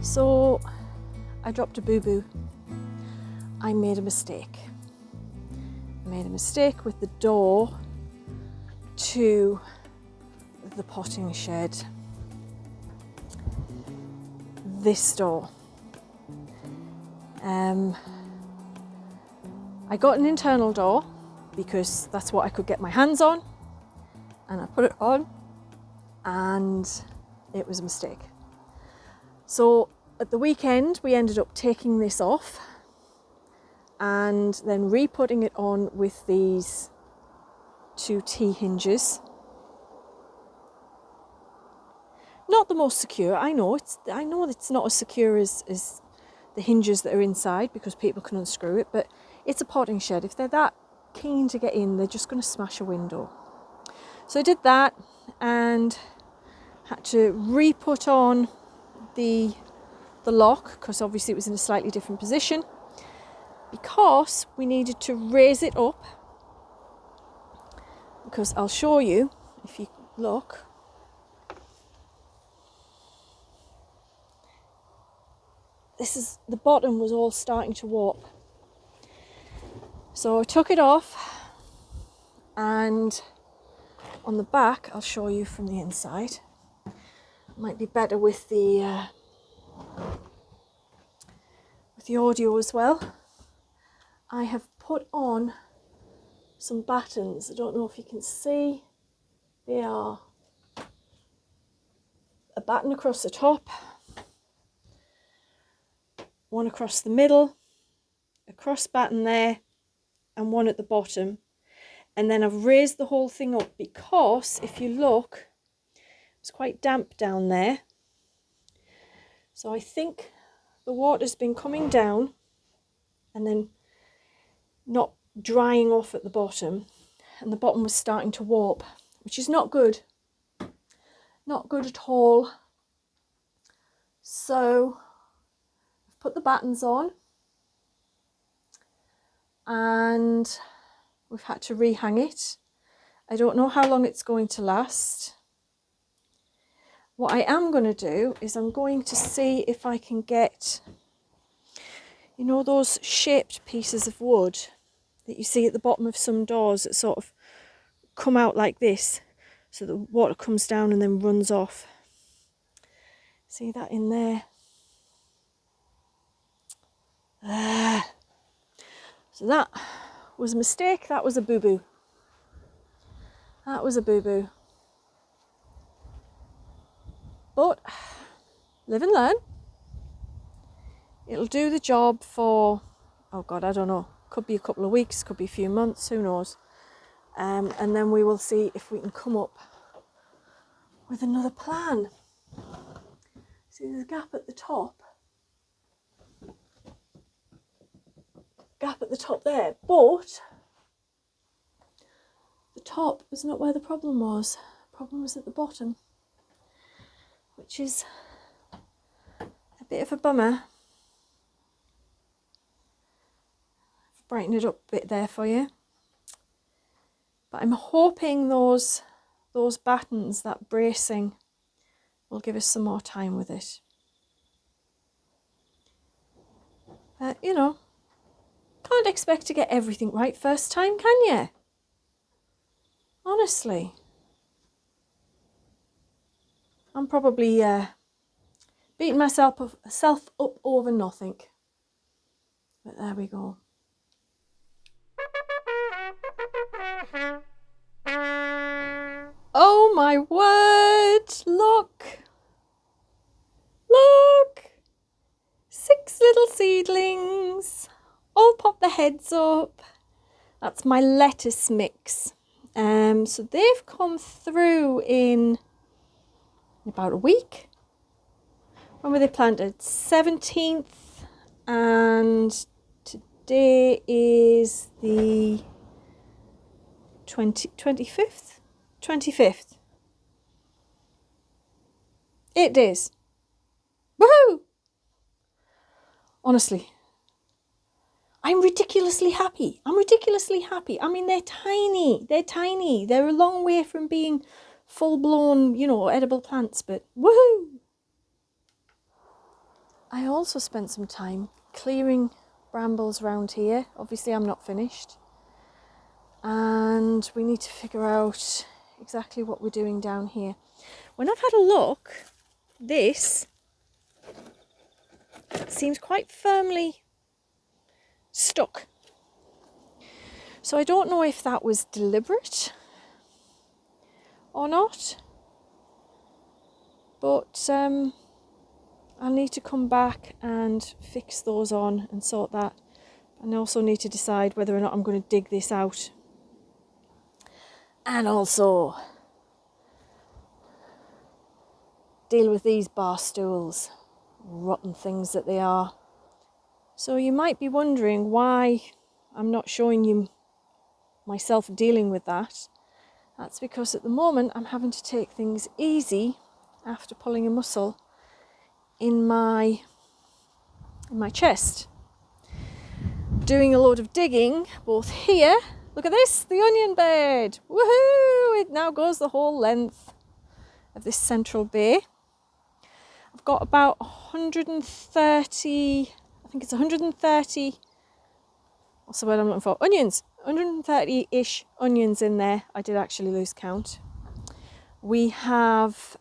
So I dropped a boo-boo. I made a mistake. I made a mistake with the door to the potting shed. This door. I got an internal door because that's what I could get my hands on, and I put it on and it was a mistake. So at the weekend we ended up taking this off and then re-putting it on with these two T-hinges. Not the most secure, I know it's not as secure as the hinges that are inside because people can unscrew it, but it's a potting shed. If they're that keen to get in, they're just going to smash a window. So I did that and had to re-put on the lock because obviously it was in a slightly different position because we needed to raise it up, because I'll show you if you look. The bottom was all starting to warp. So I took it off, and on the back, I'll show you from the inside. Might be better with the audio as well. I have put on some battens. I don't know if you can see. They are a batten across the top, one across the middle, a cross batten there, and one at the bottom. And then I've raised the whole thing up because if you look, it's quite damp down there. So I think the water's been coming down and then not drying off at the bottom, and the bottom was starting to warp, which is not good. Not good at all. So I've put the battens on and we've had to rehang it. I don't know how long it's going to last. What I am going to do is I'm going to see if I can get, you know, those shaped pieces of wood that you see at the bottom of some doors that sort of come out like this, so the water comes down and then runs off. See that in there? So that was a mistake. That was a boo-boo. That was a boo-boo. But live and learn. It'll do the job for, oh God, I don't know. Could be a couple of weeks, could be a few months, who knows. And then we will see if we can come up with another plan. See, there's a gap at the top. Gap at the top there, but the top was not where the problem was. The problem was at the bottom, which is a bit of a bummer. I've brightened it up a bit there for you. But I'm hoping those battens, that bracing, will give us some more time with it. You know, can't expect to get everything right first time, can you? Honestly. I'm probably beating myself up over nothing. But there we go. Oh my word! Look! Look! 6 little seedlings. All pop their heads up. That's my lettuce mix. So they've come through in about a week. When were they planted? 17th, and today is the 25th? 25th. 8 days. Woohoo! Honestly, I'm ridiculously happy. I mean, they're tiny. They're a long way from being full-blown, you know, edible plants, but woohoo! I also spent some time clearing brambles around here. Obviously I'm not finished. And we need to figure out exactly what we're doing down here. When I've had a look, this seems quite firmly stuck. So I don't know if that was deliberate or not. But I'll need to come back and fix those on and sort that. And I also need to decide whether or not I'm going to dig this out. And also deal with these bar stools, rotten things that they are. So you might be wondering why I'm not showing you myself dealing with that. That's because at the moment I'm having to take things easy after pulling a muscle in my chest. Doing a load of digging both here. Look at this, the onion bed. Woohoo! It now goes the whole length of this central bay. I've got about 130, I think it's 130, what's the word I'm looking for? Onions. 130-ish onions in there. I did actually lose count. We have,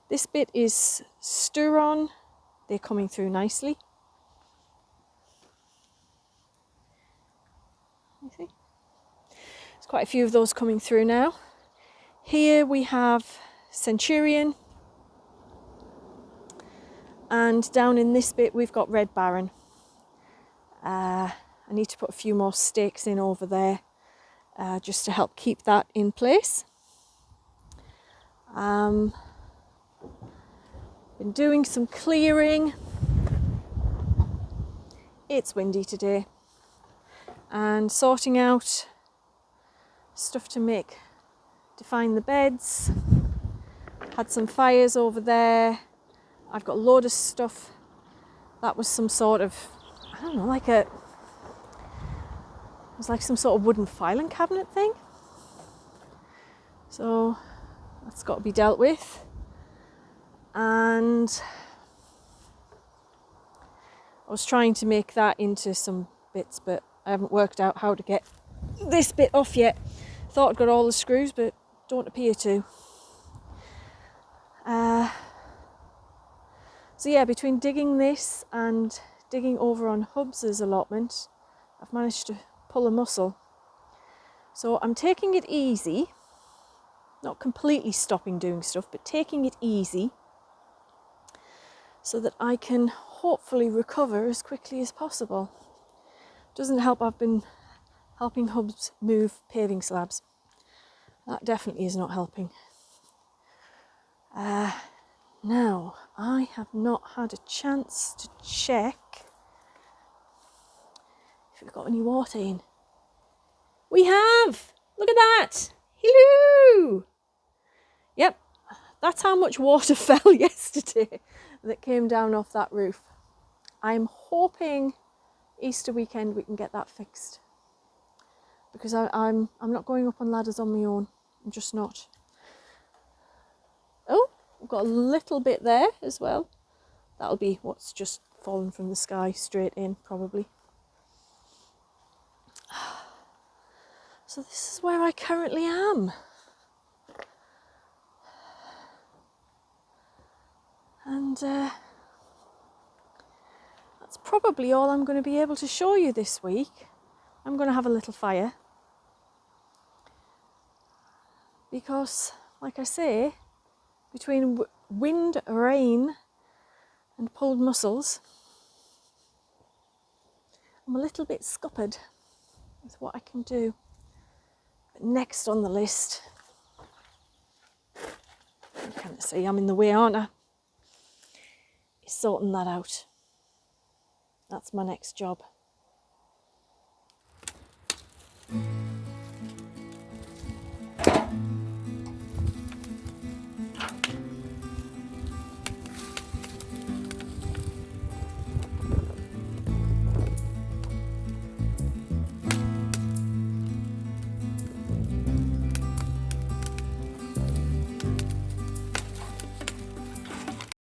this bit is Sturon. They're coming through nicely. You see? There's quite a few of those coming through now. Here we have Centurion. And down in this bit we've got Red Baron. I need to put a few more stakes in over there just to help keep that in place. Been doing some clearing. It's windy today. And sorting out stuff to define the beds. Had some fires over there. I've got a load of stuff. That was some sort of, I don't know, it was like some sort of wooden filing cabinet thing. So that's got to be dealt with. And I was trying to make that into some bits, but I haven't worked out how to get this bit off yet. Thought I'd got all the screws, but don't appear to. So yeah, between digging this and digging over on Hubbs's allotment, I've managed to pull a muscle. So I'm taking it easy, not completely stopping doing stuff, but taking it easy so that I can hopefully recover as quickly as possible. Doesn't help I've been helping Hubbs move paving slabs. That definitely is not helping. Now, I have not had a chance to check if we've got any water in. We have! Look at that! Hello! Yep, that's how much water fell yesterday that came down off that roof. I'm hoping Easter weekend we can get that fixed. Because I'm not going up on ladders on my own. I'm just not. Oh, we've got a little bit there as well. That'll be what's just fallen from the sky straight in, probably. So this is where I currently am. And that's probably all I'm going to be able to show you this week. I'm going to have a little fire. Because, like I say, between wind, rain and pulled muscles, I'm a little bit scuppered with what I can do. But next on the list, you can't see I'm in the way, aren't I? Is sorting that out. That's my next job.